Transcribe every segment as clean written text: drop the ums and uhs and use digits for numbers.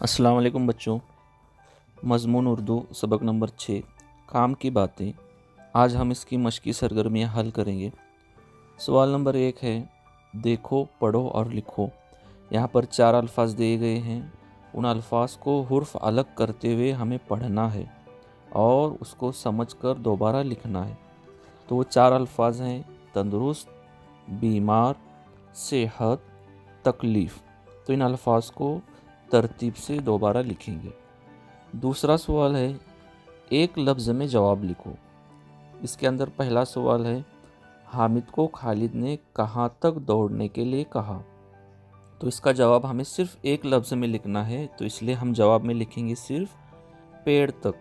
अस्सलाम वालेकुम बच्चों। मज़मून उर्दू सबक नंबर 6 काम की बातें। आज हम इसकी मश्की सरगर्मियाँ हल करेंगे। सवाल नंबर 1 है, देखो, पढ़ो और लिखो। यहाँ पर 4 अल्फाज दिए गए हैं। उन अल्फाज को हुर्फ अलग करते हुए हमें पढ़ना है और उसको समझकर दोबारा लिखना है। तो वो 4 अल्फाज हैं, तंदुरुस्त, बीमार, सेहत, तकलीफ़। तो इन अल्फाज को तरतीब से दोबारा लिखेंगे। दूसरा सवाल है, एक लफ्ज़ में जवाब लिखो। इसके अंदर पहला सवाल है, हामिद को खालिद ने कहाँ तक दौड़ने के लिए कहा। तो इसका जवाब हमें सिर्फ एक लफ्ज़ में लिखना है, तो इसलिए हम जवाब में लिखेंगे सिर्फ पेड़ तक।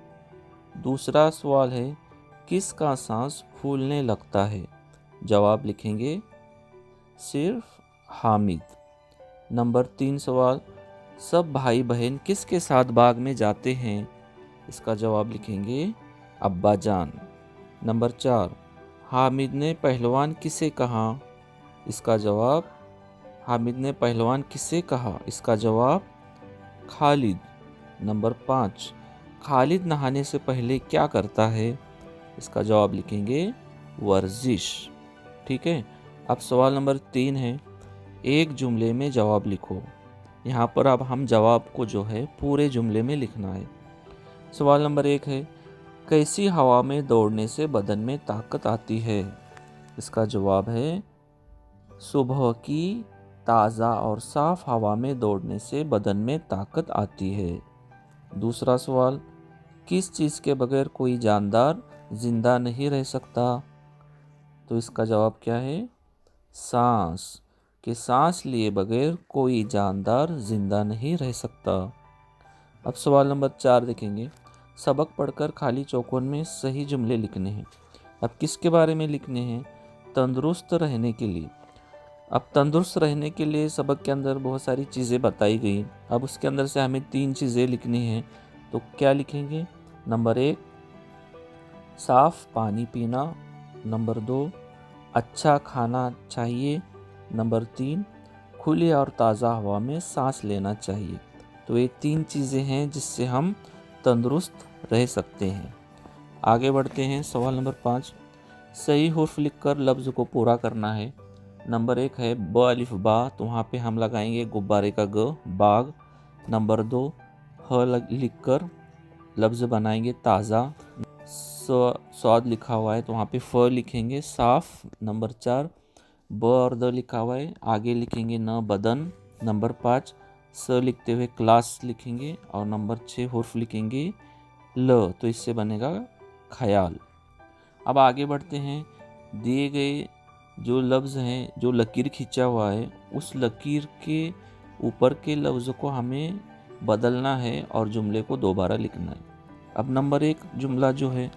दूसरा सवाल है, किसका सांस फूलने लगता है। जवाब लिखेंगे सिर्फ हामिद। नंबर 3 सवाल, सब भाई बहन किसके साथ बाग में जाते हैं। इसका जवाब लिखेंगे अब्बा जान। नंबर 4, हामिद ने पहलवान किसे कहा। इसका जवाब, हामिद ने पहलवान किसे कहा। इसका जवाब खालिद। नंबर 5, खालिद नहाने से पहले क्या करता है। इसका जवाब लिखेंगे वर्जिश। ठीक है। अब सवाल नंबर 3 है, एक जुमले में जवाब लिखो। यहाँ पर अब हम जवाब को जो है पूरे जुमले में लिखना है। सवाल नंबर 1 है, कैसी हवा में दौड़ने से बदन में ताकत आती है। इसका जवाब है सुबह की ताज़ा और साफ हवा में दौड़ने से बदन में ताकत आती है। दूसरा सवाल, किस चीज़ के बगैर कोई जानदार जिंदा नहीं रह सकता। तो इसका जवाब क्या है, सांस। कि सांस लिए बगैर कोई जानदार जिंदा नहीं रह सकता। अब सवाल नंबर 4 देखेंगे, सबक पढ़कर खाली चौकोन में सही जुमले लिखने हैं। अब किसके बारे में लिखने हैं, तंदुरुस्त रहने के लिए। अब तंदुरुस्त रहने के लिए सबक के अंदर बहुत सारी चीज़ें बताई गई। अब उसके अंदर से हमें 3 चीज़ें लिखनी हैं। तो क्या लिखेंगे, नंबर 1, साफ पानी पीना। नंबर 2, अच्छा खाना चाहिए। नंबर 3, खुली और ताज़ा हवा में सांस लेना चाहिए। तो ये 3 चीज़ें हैं जिससे हम तंदुरुस्त रह सकते हैं। आगे बढ़ते हैं। सवाल नंबर 5, सही हुर्फ लिखकर लफ्ज़ को पूरा करना है। नंबर 1 है ब अलिफ बा, तो वहाँ पे हम लगाएंगे गुब्बारे का ग, बाग। नंबर 2, ह लिखकर लफ्ज़ बनाएंगे ताज़ा। स्वाद लिखा हुआ है तो वहाँ पे फ लिखेंगे साफ। नंबर 4, ब और द लिखा हुआ है, आगे लिखेंगे न बदन। नंबर 5, स लिखते हुए क्लास लिखेंगे। और नंबर 6 हुर्फ लिखेंगे ल, तो इससे बनेगा ख्याल। अब आगे बढ़ते हैं। दिए गए जो लफ्ज़ हैं, जो लकीर खींचा हुआ है, उस लकीर के ऊपर के लफ्ज़ को हमें बदलना है और जुमले को दोबारा लिखना है। अब नंबर 1 जुमला जो है,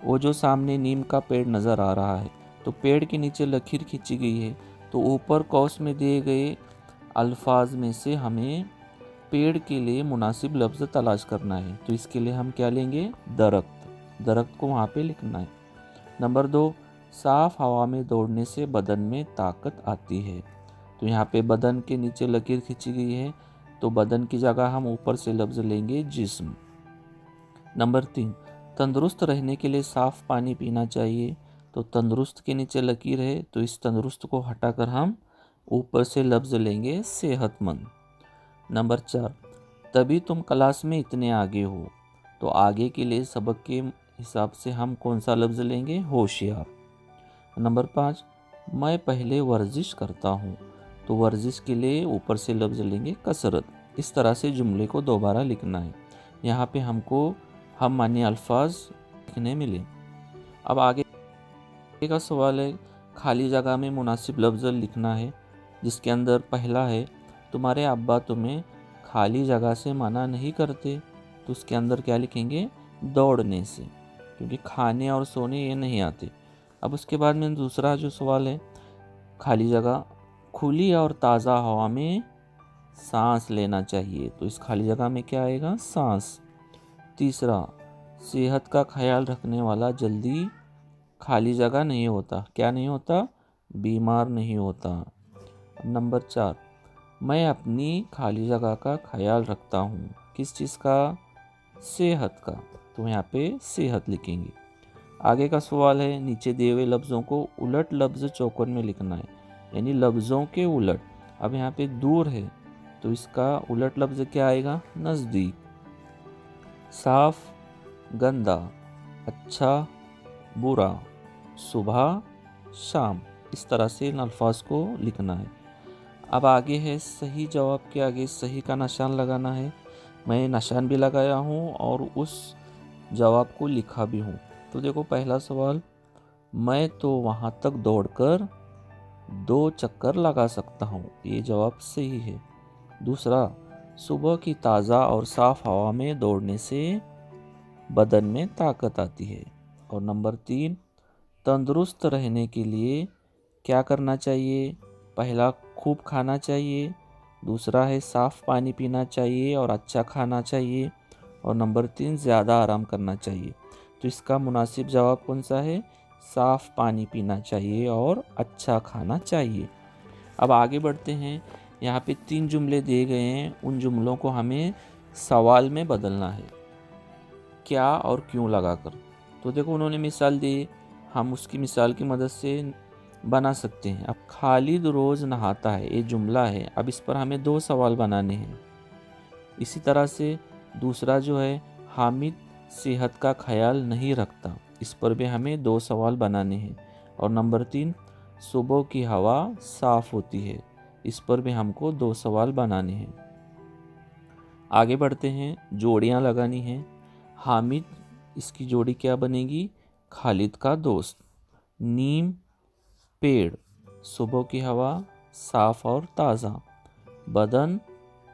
वो जो सामने नीम का पेड़ नज़र आ रहा है, तो पेड़ के नीचे लकीर खींची गई है, तो ऊपर कौस में दिए गए अल्फाज में से हमें पेड़ के लिए मुनासिब लफ्ज़ तलाश करना है। तो इसके लिए हम क्या लेंगे, दरख्त। दरख्त को वहाँ पे लिखना है। नंबर 2, साफ हवा में दौड़ने से बदन में ताकत आती है। तो यहाँ पे बदन के नीचे लकीर खींची गई है, तो बदन की जगह हम ऊपर से लफ्ज़ लेंगे जिस्म। नंबर 3, तंदुरुस्त रहने के लिए साफ पानी पीना चाहिए। तो तंदुरुस्त के नीचे लकीर है, तो इस तंदुरुस्त को हटाकर हम ऊपर से लफ्ज़ लेंगे सेहतमंद। नंबर 4, तभी तुम क्लास में इतने आगे हो। तो आगे के लिए सबक के हिसाब से हम कौन सा लफ्ज़ लेंगे, होशियार। नंबर 5, मैं पहले वर्जिश करता हूँ। तो वर्जिश के लिए ऊपर से लफ्ज़ लेंगे कसरत। इस तरह से जुमले को दोबारा लिखना है। यहाँ पे हमको हम मानी अल्फाज लिखने मिले। अब आगे का सवाल है, खाली जगह में मुनासिब लफ्ज़ लिखना है, जिसके अंदर पहला है, तुम्हारे अब्बा तुम्हें खाली जगह से मना नहीं करते। तो उसके अंदर क्या लिखेंगे, दौड़ने से, क्योंकि खाने और सोने ये नहीं आते। अब उसके बाद में दूसरा जो सवाल है, खाली जगह, खुली और ताज़ा हवा में सांस लेना चाहिए। तो इस खाली जगह में क्या आएगा, सांस। तीसरा, सेहत का ख्याल रखने वाला जल्दी खाली जगह नहीं होता। क्या नहीं होता, बीमार नहीं होता। नंबर 4, मैं अपनी खाली जगह का ख्याल रखता हूँ। किस चीज़ का? सेहत का। तो यहाँ पे सेहत लिखेंगे। आगे का सवाल है, नीचे दिए हुए लफ्ज़ों को उलट लफ्ज़ चौकोर में लिखना है, यानी लफ्ज़ों के उलट। अब यहाँ पे दूर है तो इसका उलट लफ्ज़ क्या आएगा? नज़दीक। साफ, गंदा, अच्छा, बुरा, सुबह, शाम। इस तरह से इन अल्फाज को लिखना है। अब आगे है, सही जवाब के आगे सही का निशान लगाना है। मैं निशान भी लगाया हूँ और उस जवाब को लिखा भी हूँ। तो देखो पहला सवाल, मैं तो वहाँ तक दौड़कर 2 चक्कर लगा सकता हूँ। ये जवाब सही है। दूसरा, सुबह की ताज़ा और साफ हवा में दौड़ने से बदन में ताकत आती है। और नंबर 3, तंदुरुस्त रहने के लिए क्या करना चाहिए? पहला, खूब खाना चाहिए। दूसरा है साफ़ पानी पीना चाहिए और अच्छा खाना चाहिए। और नंबर 3, ज़्यादा आराम करना चाहिए। तो इसका मुनासिब जवाब कौन सा है? साफ़ पानी पीना चाहिए और अच्छा खाना चाहिए। अब आगे बढ़ते हैं। यहाँ पे 3 जुमले दिए गए हैं, उन जुमलों को हमें सवाल में बदलना है, क्या और क्यों लगाकर। तो देखो उन्होंने मिसाल दी, हम उसकी मिसाल की मदद से बना सकते हैं। अब खालिद रोज़ नहाता है, ये जुमला है। अब इस पर हमें 2 सवाल बनाने हैं। इसी तरह से दूसरा जो है, हामिद सेहत का ख्याल नहीं रखता, इस पर भी हमें 2 सवाल बनाने हैं। और नंबर 3, सुबह की हवा साफ होती है, इस पर भी हमको 2 सवाल बनाने हैं। आगे बढ़ते हैं, जोड़ियां लगानी हैं। हामिद, इसकी जोड़ी क्या बनेगी? खालिद का दोस्त। नीम, पेड़, सुबह की हवा साफ और ताज़ा, बदन,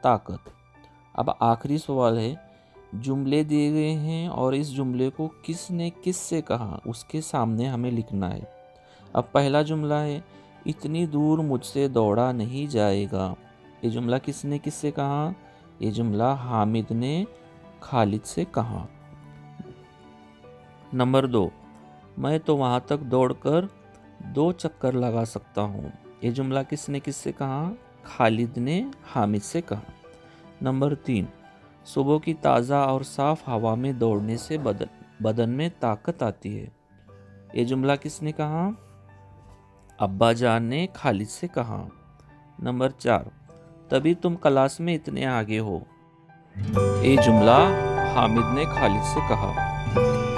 ताकत। अब आखिरी सवाल है, जुमले दिए गए हैं और इस जुमले को किसने किससे कहा, उसके सामने हमें लिखना है। अब पहला जुमला है, इतनी दूर मुझसे दौड़ा नहीं जाएगा। ये जुमला किसने किससे कहा? ये जुमला हामिद ने खालिद से कहा। नंबर 2, मैं तो वहाँ तक दौड़कर 2 चक्कर लगा सकता हूँ। ये जुमला किसने किससे कहा? खालिद ने हामिद से कहा। नंबर 3, सुबह की ताज़ा और साफ हवा में दौड़ने से बदन में ताकत आती है। ये जुमला किसने कहा? अब्बा जान ने खालिद से कहा। नंबर 4, तभी तुम क्लास में इतने आगे हो। ये जुमला हामिद ने खालिद से कहा।